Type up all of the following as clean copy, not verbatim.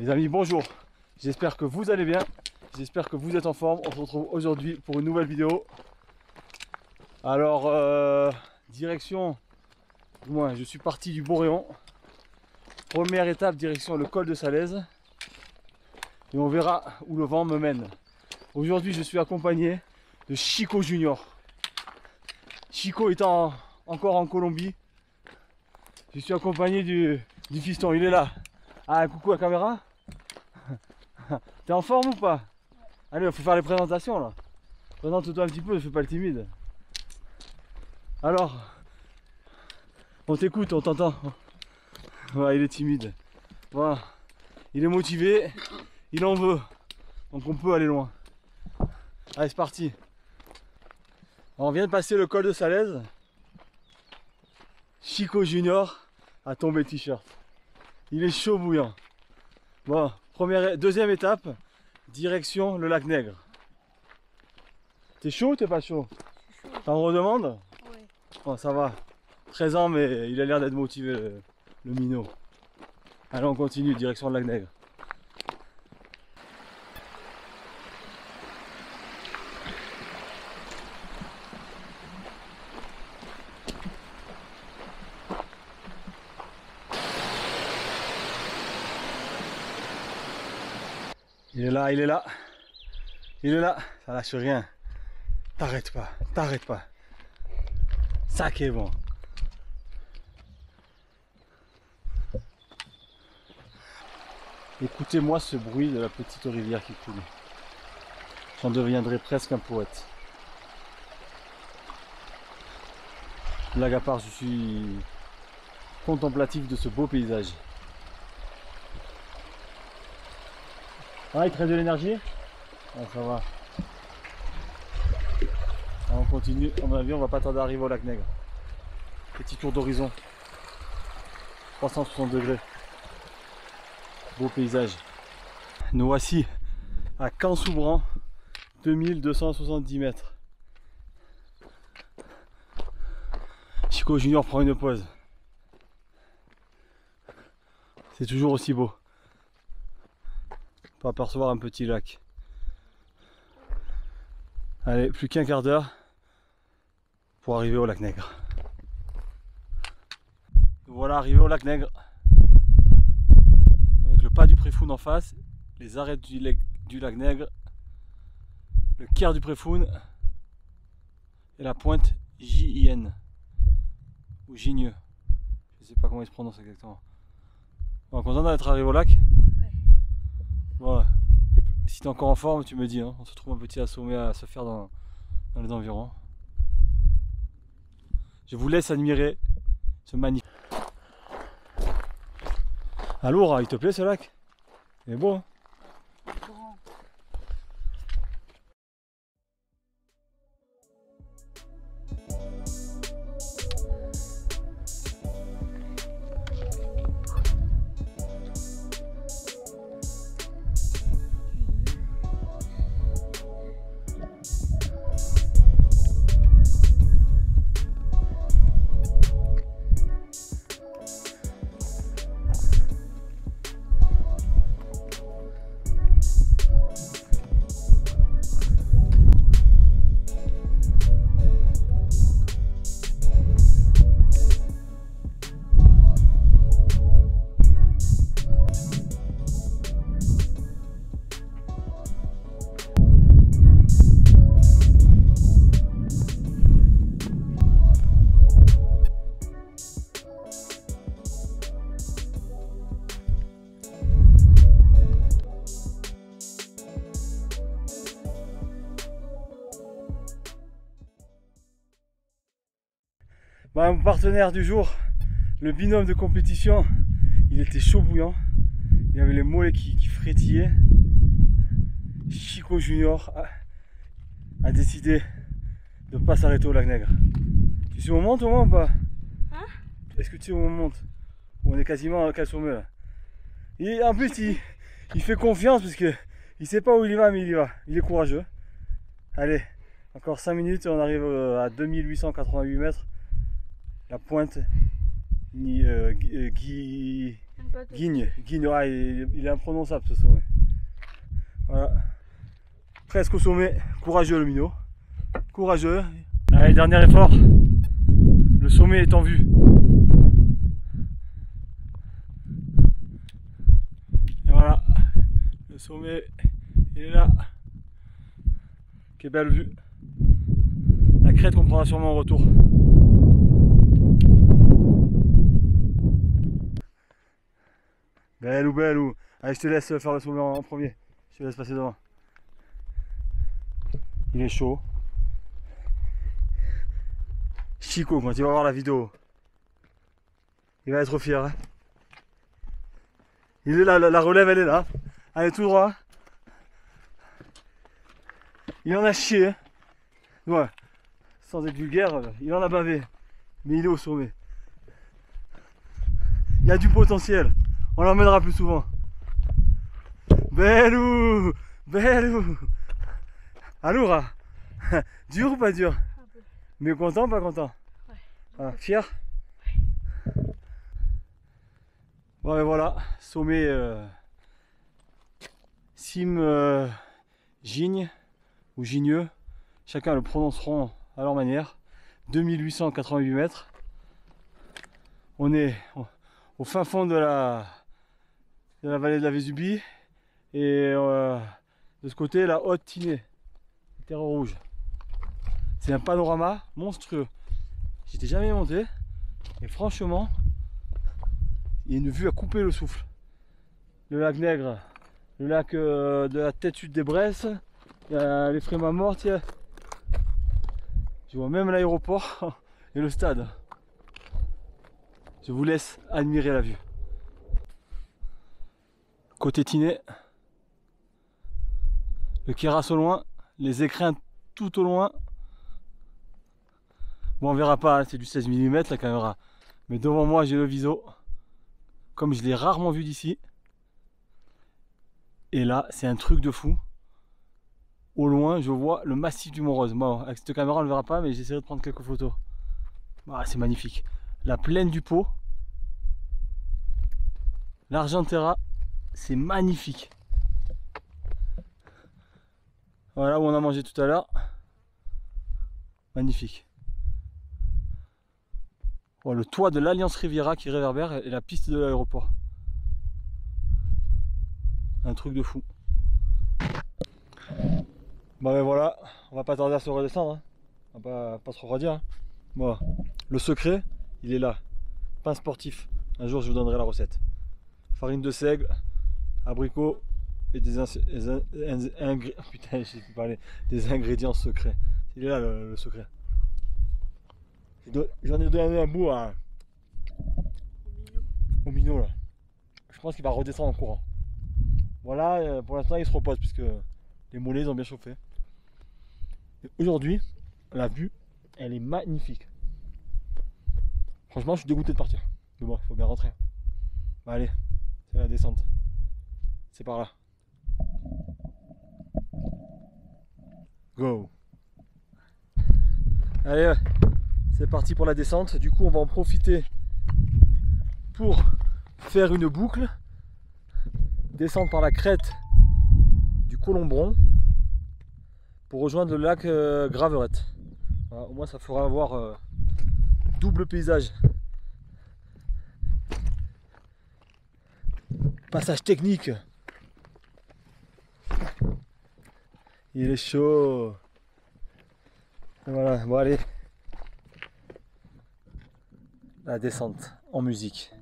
Les amis, bonjour. J'espère que vous allez bien. J'espère que vous êtes en forme. On se retrouve aujourd'hui pour une nouvelle vidéo. Alors, direction, du moins, je suis parti du Boréon. Première étape, direction le col de Salaise. Et on verra où le vent me mène. Aujourd'hui, je suis accompagné de Chico Junior. Chico étant encore en Colombie. Je suis accompagné du fiston, il est là. Ah, coucou à la caméra. T'es en forme ou pas? Allez, il faut faire les présentations là. Présente-toi un petit peu, fais pas le timide. Alors, on t'écoute, on t'entend. Ouais, il est timide. Voilà. Il est motivé, il en veut. Donc on peut aller loin. Allez, c'est parti. On vient de passer le col de Salaise. Chico Junior a tombé le t-shirt. Il est chaud bouillant. Bon, deuxième étape, direction le lac Nègre. T'es chaud ou t'es pas chaud? T'en redemandes? Oui. Bon, ça va. 13 ans, mais il a l'air d'être motivé, le minot. Allez, on continue, direction le lac Nègre. Il est là, il est là. Il est là, ça lâche rien. T'arrêtes pas, t'arrêtes pas. Ça qui est bon. Écoutez-moi ce bruit de la petite rivière qui coule. J'en deviendrai presque un poète. Blague à part, je suis contemplatif de ce beau paysage. Ah, il te reste de l'énergie? Ah, ça va. Alors, on continue, à mon avis, on va pas tarder à arriver au lac Nègre. Petit tour d'horizon. 360 degrés. Beau paysage. Nous voici à Cansoubran, 2270 mètres. Chico Junior prend une pause. C'est toujours aussi beau. On peut apercevoir un petit lac. Allez, plus qu'un quart d'heure pour arriver au lac Nègre. Voilà, arrivé au lac Nègre. Avec le pas du Préfoun en face, les arêtes du lac Nègre, le Caire du Préfoun et la pointe J-I-N ou Gigneux. Je sais pas comment il se prononce exactement. Bon, content d'être arrivé au lac. Ouais. Et si t'es encore en forme, tu me dis, hein, on se trouve un petit sommet à se faire dans les environs. Je vous laisse admirer ce magnifique. Alors, il te plaît ce lac? Il est beau, hein? Bah, mon partenaire du jour, le binôme de compétition, il était chaud bouillant. Il avait les mollets qui frétillaient. Chico Junior a décidé de ne pas s'arrêter au lac Nègre. Tu sais où on monte au moins ou pas? Hein? Est-ce que tu sais où on monte? On est quasiment à quel sommet là. Et en plus il fait confiance parce que il sait pas où il va, mais il y va. Il est courageux. Allez, encore 5 minutes et on arrive à 2888 mètres. La pointe Guigne, ouais, il est imprononçable ce sommet. Voilà. Presque au sommet, courageux le minot. Courageux. Allez, dernier effort. Le sommet est en vue. Et voilà. Le sommet, il est là. Quelle belle vue. La crête qu'on prendra sûrement en retour. Belle ou. Allez, je te laisse faire le sommet en premier. Je te laisse passer devant. Il est chaud. Chico, quand il va voir la vidéo, il va être fier. Hein. Il est là, la relève elle est là. Allez, tout droit. Il en a chié. Hein. Ouais. Sans être vulgaire, il en a bavé. Mais il est au sommet. Il y a du potentiel. On l'emmènera plus souvent. Belou. Aloura. Dur ou pas dur? Mais content ou pas content? Ouais. Ah, fier? Ouais. Bon et voilà, sommet Cime Gigne ou Gigneux, chacun le prononceront à leur manière. 2888 mètres. On est au fin fond de la vallée de la Vésubie et de ce côté la Haute Tinée, Terre Rouge. C'est un panorama monstrueux. J'étais jamais monté et franchement, il y a une vue à couper le souffle. Le lac Nègre, le lac de la tête sud des Bresses, il y a les Frémas mortes, je vois même l'aéroport et le stade. Je vous laisse admirer la vue. Côté Tinée, le Queyras au loin, les écrins tout au loin. Bon, on verra pas, hein, c'est du 16 mm la caméra. Mais devant moi, j'ai le Viso. Comme je l'ai rarement vu d'ici. Et là, c'est un truc de fou. Au loin, je vois le massif du Mont-Rose. Bon, avec cette caméra, on ne le verra pas, mais j'essaierai de prendre quelques photos. Ah, c'est magnifique. La plaine du Pô. L'Argentera, c'est magnifique. Voilà où on a mangé tout à l'heure. Magnifique. Oh, le toit de l'Alliance Riviera qui réverbère et la piste de l'aéroport. Un truc de fou. Bon ben voilà, on va pas tarder à se redescendre. Hein. On va pas trop redire. Hein. Bon, le secret, il est là. Pain sportif. Un jour je vous donnerai la recette. Farine de seigle, abricot et des ingrédients secrets. Il est là le secret. J'en ai donné un bout au minot là. Je pense qu'il va redescendre en courant. Voilà, pour l'instant il se repose puisque les mollets ont bien chauffé. Aujourd'hui, la vue, elle est magnifique. Franchement, je suis dégoûté de partir. Mais bon, il faut bien rentrer. Bah, allez, c'est la descente. C'est par là. Go. Allez, c'est parti pour la descente. Du coup, on va en profiter pour faire une boucle. Descendre par la crête du Colombron pour rejoindre le lac Graverette. Voilà, au moins, ça fera avoir double paysage. Passage technique. Il est chaud. Et voilà, bon allez. La descente en musique.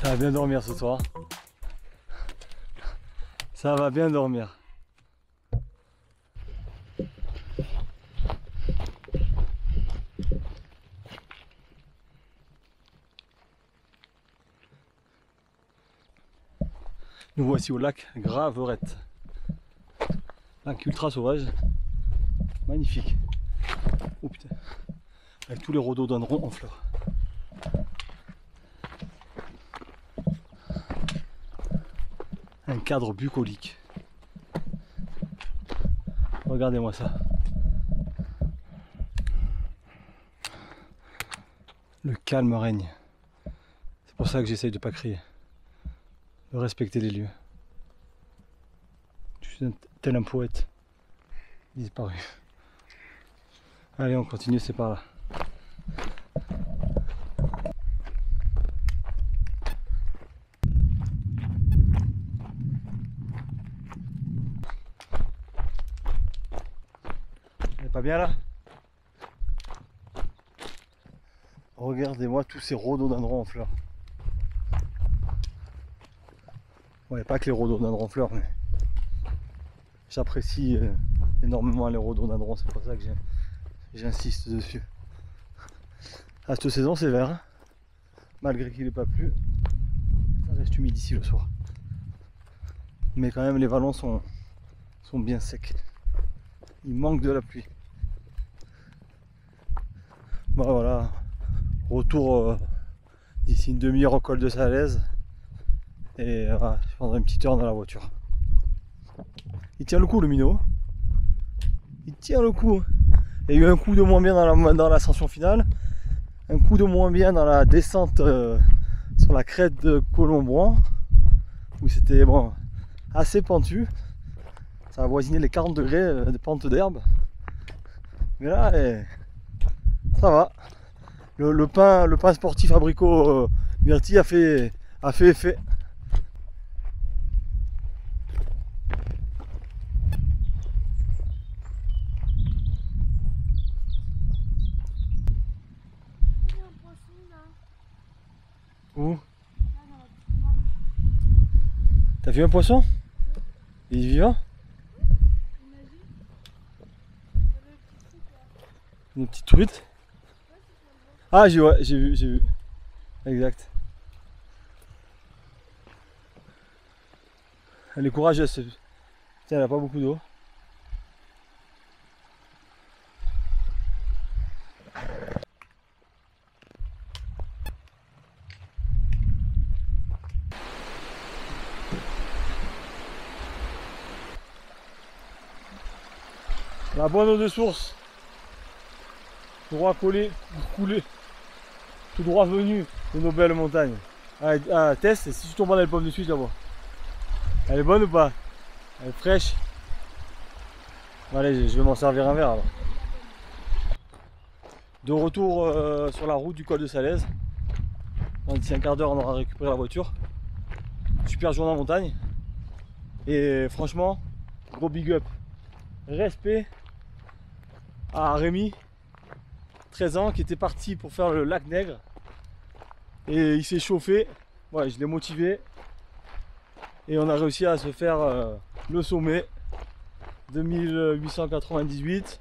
Ça va bien dormir ce soir. Ça va bien dormir. Nous voici au lac Graverette. Lac ultra sauvage. Magnifique. Oh putain. Avec tous les rhododendrons en fleurs. Un cadre bucolique. Regardez-moi ça. Le calme règne. C'est pour ça que j'essaye de ne pas crier. De respecter les lieux. Je suis tel un poète disparu. Allez, on continue, c'est par là. Elle est pas bien là? Regardez-moi tous ces rhododendrons en fleurs. Bon, il n'y a pas que les rhododendrons en fleurs, mais j'apprécie énormément les rhododendrons, c'est pour ça que j'insiste dessus. À cette saison, c'est vert, hein. Malgré qu'il n'ait pas plu, ça reste humide ici le soir. Mais quand même, les vallons sont bien secs. Il manque de la pluie. Bon voilà, retour d'ici une demi-heure au col de Salaise. Et voilà, je prendrai une petite heure dans la voiture. Il tient le coup le minot. Il tient le coup. Il y a eu un coup de moins bien dans l'ascension finale. Un coup de moins bien dans la descente sur la crête de Colombran. Où c'était bon, assez pentu. Ça a avoisiné les 40 degrés de pente d'herbe. Mais là, ça va. Le pain sportif abricot myrtille a fait effet. Où? T'as vu un poisson? Il est vivant? Une petite truite? Ah ouais, j'ai vu. Exact. Elle est courageuse. Tiens, elle a pas beaucoup d'eau. La bonne eau de source, tout droit coulé, tout droit venu de nos belles montagnes. Ah, test, si tu tombes dans les pommes de suite là-bas. Elle est bonne ou pas? Elle est fraîche? Bon, allez, je vais m'en servir un verre alors. De retour sur la route du col de Salaise. D'ici un quart d'heure, on aura récupéré la voiture. Super journée en montagne. Et franchement, gros big up. Respect à Rémi, 13 ans, qui était parti pour faire le lac Nègre. Et il s'est chauffé. Ouais, je l'ai motivé. Et on a réussi à se faire le sommet 2898.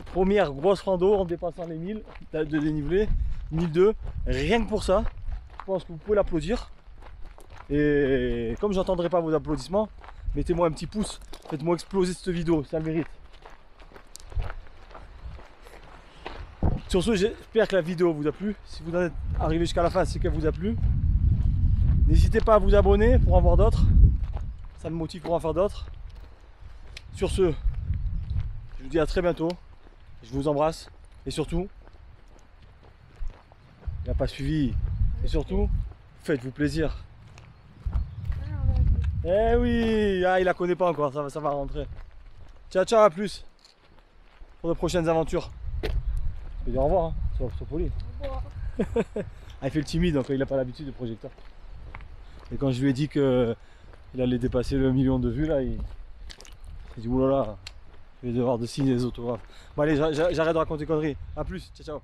Première grosse rando en dépassant les 1000 de dénivelé. 1002. Rien que pour ça, je pense que vous pouvez l'applaudir. Et comme j'entendrai pas vos applaudissements, mettez-moi un petit pouce. Faites-moi exploser cette vidéo, ça le mérite. Sur ce, j'espère que la vidéo vous a plu. Si vous en êtes arrivé jusqu'à la fin, c'est qu'elle vous a plu. N'hésitez pas à vous abonner pour en voir d'autres. Ça me motive pour en faire d'autres. Sur ce, je vous dis à très bientôt. Je vous embrasse. Et surtout, il n'a pas suivi. Et surtout, faites-vous plaisir. Eh oui, ah, il la connaît pas encore, ça va rentrer. Ciao, ciao, à plus. Pour de prochaines aventures. Je vais dire au revoir, hein. Sois poli. Au revoir. Ah, il fait le timide, donc il n'a pas l'habitude de projecteur. Et quand je lui ai dit qu'il allait dépasser le 1 million de vues, là, il dit oulala, je vais devoir de signer des autographes. Bon allez, j'arrête de raconter conneries. A plus, ciao ciao.